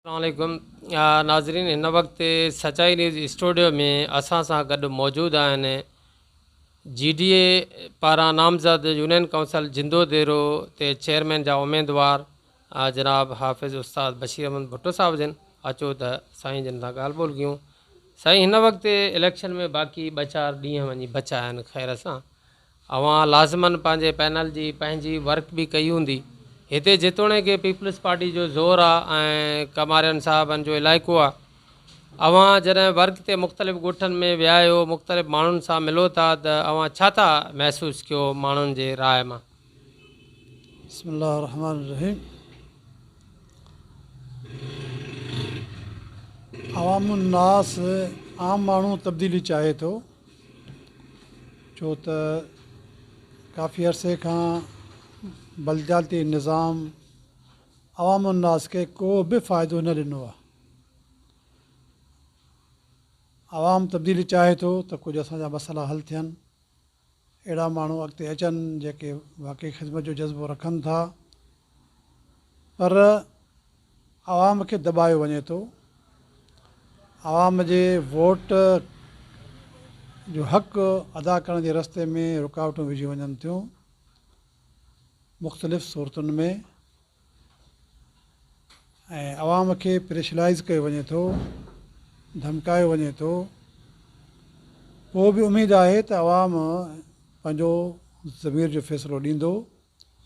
अस्सलामुअलैकुम नाज़रीन, हिन वक़्तु सचाई न्यूज़ स्टूडियो में असां सां गॾु मौजूदु आहिनि GDA पारां नामज़द यूनियन काउंसिल जिंदो देरो ते चेयरमैन जा उम्मीदवार जनाब हाफ़िज़ उस्ताद बशीर अहमद भुट्टो साहब जन। अचो त साईं जन सां ॻाल्हि ॿोल कयूं। साईं, हिन वक़्तु इलेक्शन में बाक़ी 2-4 ॾींहं वञी बचा आहिनि। ख़ैर सां अवां लाज़िमन पंहिंजे पैनल जी पंहिंजी वर्क बि कई हूंदी। हिते जेतोणीकि पीपल्स पार्टी जो ज़ोर आहे ऐं कमारियन साहबनि जो इलाइक़ो आहे, अवां जॾहिं वर्क ते मुख़्तलिफ़ ॻोठनि में विया आहियो, मुख़्तलिफ़ माण्हुनि सां मिलो था, त अवां छा था महसूसु कयो माण्हुनि जे राय मां? बिस्मिल्लाह रहमान रहीम। अवामुन्नास आम माण्हू तब्दीली चाहे थो, छो त काफ़ी अरसे खां बलदियाती निज़ाम अवामुन्नास खे को बि फ़ाइदो न ॾिनो आहे। आवाम तब्दीली चाहे थो त कुझु असांजा मसइला हल थियनि, अहिड़ा माण्हू अॻिते अचनि जेके वाक़ई ख़िदमत जो जज़्बो रखनि था, पर आवाम खे दॿायो वञे थो। आवाम जे वोट जो हक़ु अदा करण जे रस्ते में रुकावटूं विझी वञनि थियूं मुख़्तलिफ़ सूरतुनि में, ऐं आवाम खे प्रेशराइज़ कयो वञे थो, धमकायो वञे थो। पोइ बि उमेदु आहे त आवाम पंहिंजो ज़मीर जो फ़ैसिलो ॾींदो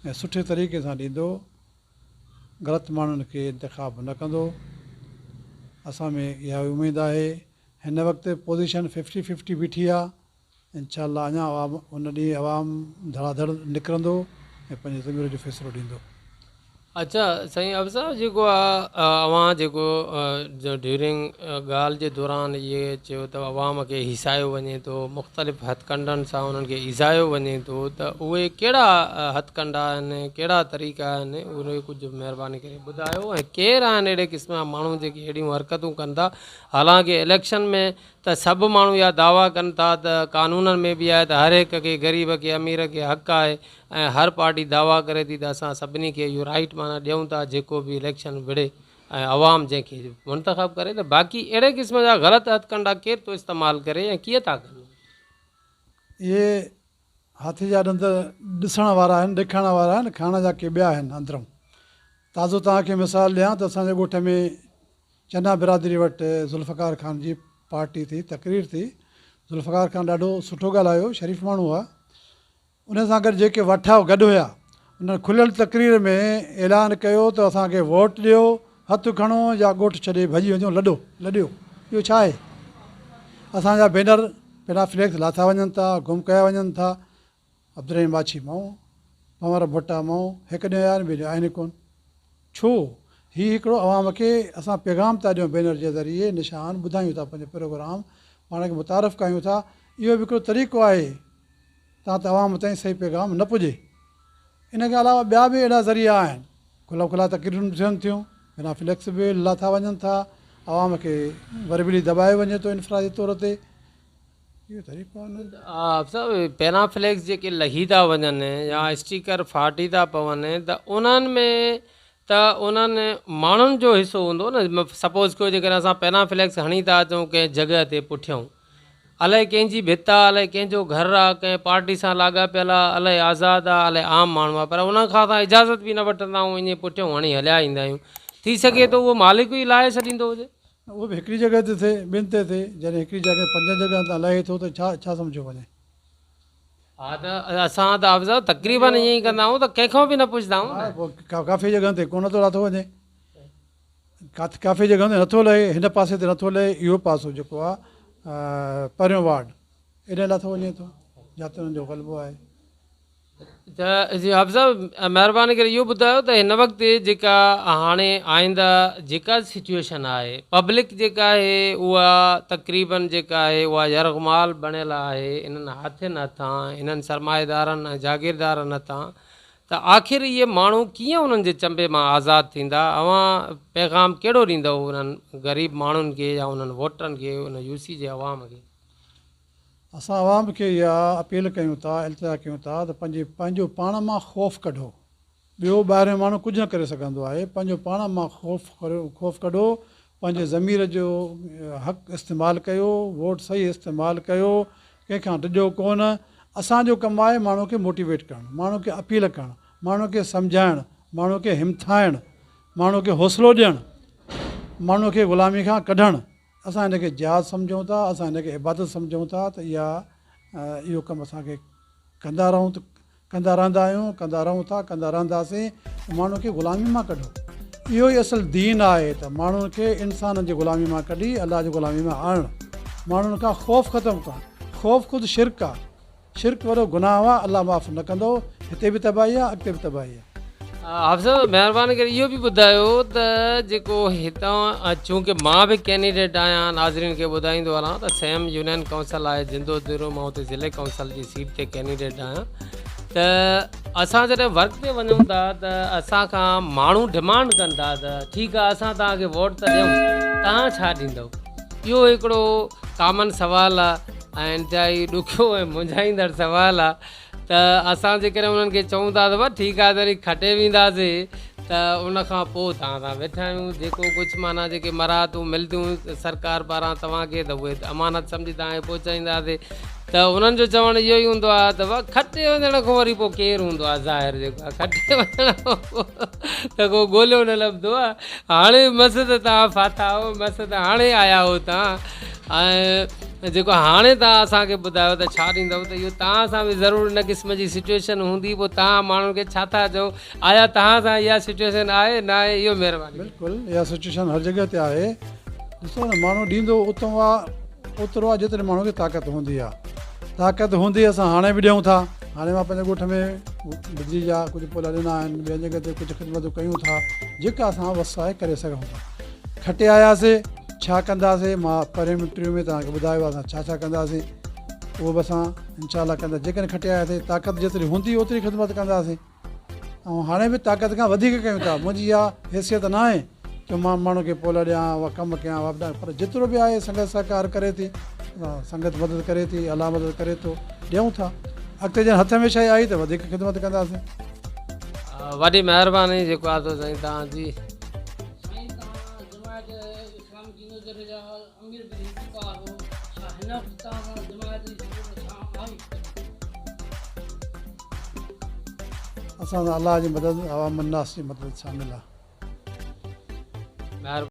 ऐं सुठे तरीक़े सां ॾींदो, ग़लति माण्हुनि खे इंतिख़ाब न कंदो। असां में इहा उमेदु आहे। हिन वक़्तु पोज़ीशन 50-50 बीठी आहे। इंशाअल्लाह अञा आवाम उन ॾींहुं आवाम धड़ाधड़ निकिरंदो ऐं पंहिंजे ज़मीर जो फ़ैसिलो ॾींदो। अच्छा साईं अफ़ज़ल, जेको आहे अवां जेको ड्यूरिंग ॻाल्हि जे दौरान इहे चयो त अवाम खे हिसायो वञे थो, मुख़्तलिफ़ हथकंडनि सां उन्हनि खे ईज़ायो वञे थो, त उहे कहिड़ा हथकंडा आहिनि, कहिड़ा तरीक़ा आहिनि, उहे कुझु महिरबानी करे ॿुधायो। ऐं केरु आहिनि अहिड़े क़िस्म जा माण्हू जेके अहिड़ियूं हरकतूं कनि था? हालांकि इलेक्शन में त सभु माण्हू इहा दावा कनि था त कानूननि में बि आहे त हर हिक खे, ग़रीब खे अमीर खे हक़ु आहे, ऐं हर पार्टी दावा करे थी त असां सभिनी खे इहो राइट माना ॾियूं था जेको बि इलेक्शन विढ़े ऐं अवाम जंहिंखे मुंतख़ब करे। त बाक़ी अहिड़े क़िस्म जा ग़लति हथकंडा केरु थो इस्तेमालु करे ऐं कीअं था कनि? इहे हाथी जा ॾंद ॾिसण वारा आहिनि, ॾेखारण वारा आहिनि, खाइण जा के ॿिया आहिनि अंदरूं। ताज़ो तव्हांखे मिसाल ॾियां त असांजे ॻोठ में चन्ना बिरादरी वटि ज़ुल्फ़कार ख़ान जी पार्टी थी, तक़रीर थी। ज़ुल्फ़कार ख़ान ॾाढो सुठो ॻाल्हायो, शरीफ़ माण्हू आहे। उन सां गॾु जेके वठा गॾु हुया, उन खुलियल तक़रीर में ऐलान कयो त असांखे वोट ॾियो, हथु खणो या ॻोठु छॾे भॼी वञो, लॾियो। इहो छा आहे? असांजा बैनर बिना फ्लैक्स लाथा वञनि था, गुम कया वञनि था। अब्दुर्रहीम बाछी मऊं, पंवर भुट्टा मऊं, हिकु ॾियो आहिनि, ॿियो आहिनि कोन। छो? हीउ हिकिड़ो अवाम खे असां पैगाम था ॾियूं, बैनर जे ज़रिए निशान ॿुधायूं था, पंहिंजो प्रोग्राम पाण खे मुतारफ़ कयूं था। इहो बि हिकिड़ो तरीक़ो आहे तव्हां त अवाम ताईं सही पैगाम न पुॼे। इन खां अलावा ॿिया बि अहिड़ा ज़रिया आहिनि। खुला तक़रीरूं थियनि थियूं, बिना फ्लैक्स बि लाथा वञनि था, अवाम खे वरी बि दॿाए वञे थो इनफरादी तौर ते। इहो तरीक़ो आहे। पहिरां फ्लैक्स जेके लही था वञनि या स्टिकर फाटी था पवनि, त उन्हनि में त उन्हनि माण्हुनि जो हिसो हूंदो न। सपोज़ कयो जेकॾहिं असां पहिरां फ्लैक्स हणी था अचूं कंहिं जॻह ते पुठियूं, अलाए कंहिंजी भित आहे, अलाए कंहिंजो घरु आहे, कंहिं पार्टी सां लाॻापियल आहे, अलाए आज़ादु आहे, अलाए आम माण्हू आहे, पर उन खां असां इजाज़त बि न वठंदा आहियूं, ईअं पुठियूं हणी हलिया ईंदा आहियूं। थी सघे थो उहो मालिक ई लाहे छॾींदो हुजे। उहो बि हिकिड़ी जॻह ते थिए, ॿिनि ते थिए। जॾहिं हिकिड़ी जॻह 5 जॻह तां लहे थो त छा सम्झो वञे? हा, त असां त अफ़ज़ल तक़रीबन ईअं ई कंदा आहियूं, त कंहिंखां बि न पुछंदा आहियूं। काफ़ी जॻह ते कोन थो लाथो वञे, काफ़ी जॻह ते नथो लहे, हिन पासे ते नथो लहे। इहो पासो जेको आहे पहिरियों वार्ड, एॾे लाथो वञे थो जिते हुननि जो ग़लबो आहे। त अफ़ज़ल महिरबानी करे इहो ॿुधायो त हिन वक़्तु जेका हाणे आईंदा जेका सिचुएशन आहे, पब्लिक जेका आहे उहा तक़रीबन जेका आहे उहा यरगमाल बणियल आहे इन्हनि हाथियुनि हथां, इन्हनि सरमाएदारनि ऐं जागीरदारनि हथां। त आख़िर इहे माण्हू कीअं उन्हनि जे चंबे मां आज़ादु थींदा? अवां पैगाम कहिड़ो ॾींदव उन्हनि ग़रीब माण्हुनि खे या उन्हनि वोटरनि खे, उन यूसी जे अवाम खे? असां आवाम खे इहा अपील कयूं था, इल्तिजा कयूं था त पंहिंजो पाण मां ख़ौफ़ कढो। ॿियो ॿाहिरियों माण्हू कुझु न करे सघंदो आहे। पंहिंजो पाण मां ख़ौफ़ कढो, पंहिंजे ज़मीर जो हक़ु इस्तेमालु कयो, वोट सही इस्तेमालु कयो, कंहिंखां ॾिजो कोन। असांजो कमु आहे माण्हू खे मोटिवेट करणु, माण्हू खे अपील करणु, माण्हू खे सम्झाइणु, माण्हू खे हिमथाइणु, माण्हू खे हौसलो ॾियणु, माण्हू खे ग़ुलामी खां कढणु। असां हिन खे जिहाद सम्झूं था, असां हिन खे इबादत सम्झूं था त इहो कमु असांखे कंदा रहंदा आहियूं, कंदा रहूं था, कंदा रहंदासीं। माण्हू खे ग़ुलामी मां कढो, इहो ई असुलु दीन आहे त माण्हुनि खे इंसाननि जी ग़ुलामी मां कढी अलाह जी ग़ुलामी में आणणु, माण्हुनि खां ख़ौफ़ ख़तमु करणु। ख़ौफ़ ख़ुदि शिरक आहे, शिरक वॾो गुनाह आहे, अलाह माफ़ु न कंदो। हिते बि तबाही आहे, अॻिते बि तबाही आहे। हाफ़िज़ साहिबु महिरबानी करे इहो बि ॿुधायो त जेको हितां चूंकि मां बि कैंडिडेट आहियां, नाज़रीन खे ॿुधाईंदो हलां त सेम यूनियन काउंसिल आहे जिंदो दिरो, मां हुते ज़िले काउंसिल जी सीट ते कैंडिडेट आहियां। त असां जॾहिं वर्क ते वञूं था त असांखां माण्हू डिमांड कनि था त ठीकु आहे असां तव्हांखे वोट त ॾियूं, तव्हां छा ॾींदव? इहो हिकिड़ो कॉमन सुवालु आहे ऐं इंतिहाई ॾुखियो ऐं मुंझाईंदड़ सुवालु आहे। त असां जेकॾहिं उन्हनि खे चऊं था त बसि ठीकु आहे तॾहिं खटे वेंदासीं, त उनखां पोइ तव्हां सां वेठा आहियूं, जेको कुझु माना जेके मराहतूं मिलंदियूं सरकार पारां तव्हांखे त उहे अमानत सम्झी तव्हांखे पहुचाईंदासीं। त उन्हनि जो चवणु इहो ई हूंदो आहे त बसि खटे वञण खां वरी पोइ केरु हूंदो आहे ज़ाहिर, जेको आहे खटे वञण खां पोइ त को ॻोल्हियो न लभंदो आहे। हाणे मस त तव्हां फाथा हो, मस त हाणे आया हो तव्हां, ऐं जेको हाणे तव्हां असांखे ॿुधायो त छा ॾींदव, त इहो तव्हां सां बि ज़रूरु इन क़िस्म जी सिचुएशन हूंदी, पोइ तव्हां माण्हुनि खे छा था चओ? आया तव्हां सां इहा सिचुएशन आहे न आहे? इहो महिरबानी। बिल्कुलु इहा सिचुएशन हर जॻह ते आहे। ॾिसो न, माण्हू ॾींदो ओतिरो आहे जेतिरे माण्हू खे ताक़त हूंदी आहे। ताक़त हूंदी असां हाणे बि ॾियूं था। हाणे मां पंहिंजे ॻोठ में बिजली जा कुझु पुल ॾिना आहिनि, ॿियनि जॻह ते कुझु ख़िदमतूं कयूं था जेका असां वस आहे करे सघूं था। खटे आयासीं, छा कंदासीं? मां पहिरें इंटरव्यू में तव्हांखे ॿुधायो आहे असां छा कंदासीं, उहो बि असां इंशाअल्लाह कंदा। जेकॾहिं खटे आयासीं, ताक़त जेतिरी हूंदी ओतिरी ख़िदमत कंदासीं, ऐं हाणे बि ताक़त खां वधीक कयूं था। मुंहिंजी इहा हैसियत न आहे की मां माण्हू खे पोल ॾियां उहा कमु कयां वापदा, पर जेतिरो बि आहे संगत सहकार करे थी, संगत मदद करे थी, अलाह मदद करे थो, ॾियूं था। अॻिते जॾहिं हथ में शइ आई त वधीक ख़िदमत कंदासीं। वॾी महिरबानी जेको आहे त साईं तव्हांजी। असां अलाह जी मदद, अवाम नास जी मदद शामिल आहे।